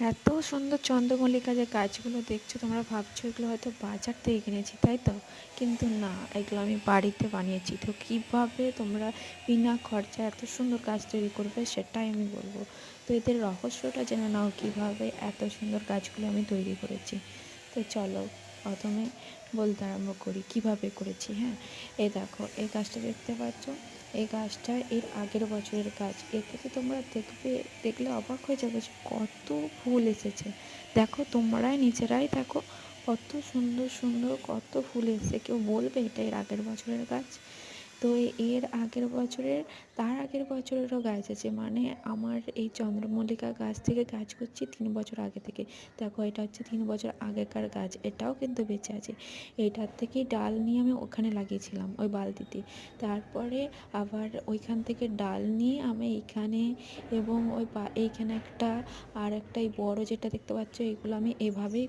এত সুন্দর চন্দ্রমল্লিকা যে গাছগুলো দেখছো তোমরা ভাবছো এগুলো হয়তো বাজার থেকে কিনেছি, তাই তো? কিন্তু না, এগুলো আমি বাড়িতে বানিয়েছি। তো কীভাবে তোমরা বিনা খরচায় এত সুন্দর গাছ তৈরি করবে সেটাই আমি বলবো। তো এদের রহস্যটা জেনে নাও কীভাবে এত সুন্দর গাছগুলো আমি তৈরি করেছি। তো চলো প্রথমে বলতে আরম্ভ করি কীভাবে করেছি। হ্যাঁ, এই দেখো এই গাছটা দেখতে পাচ্ছ, এই গাছটা এর আগের বছরের গাছ। এতে তো তোমরা দেখলে অবাক হয়ে যাবে যে কত ফুল এসেছে। দেখো তোমরাই নিজেরাই দেখো কত সুন্দর সুন্দর কত ফুল এসেছে। কেউ বলবে এটা এর আগের বছরের গাছ? তো এর আগের বছরের তার আগের বছরেরও গাছ আছে, মানে আমার এই চন্দ্রমল্লিকা গাছ থেকে গাছ করছি 3 বছর আগে থেকে। দেখো এটা হচ্ছে 3 বছর আগেকার গাছ, এটাও কিন্তু বেঁচে আছে। এইটার থেকেই ডাল নিয়ে আমি ওখানে লাগিয়েছিলাম ওই বালতিতে। তারপরে আবার ওইখান থেকে ডাল নিয়ে আমি এইখানে এবং এইখানে একটা আর একটা এই বড় যেটা দেখতে পাচ্ছ, এগুলো আমি এভাবেই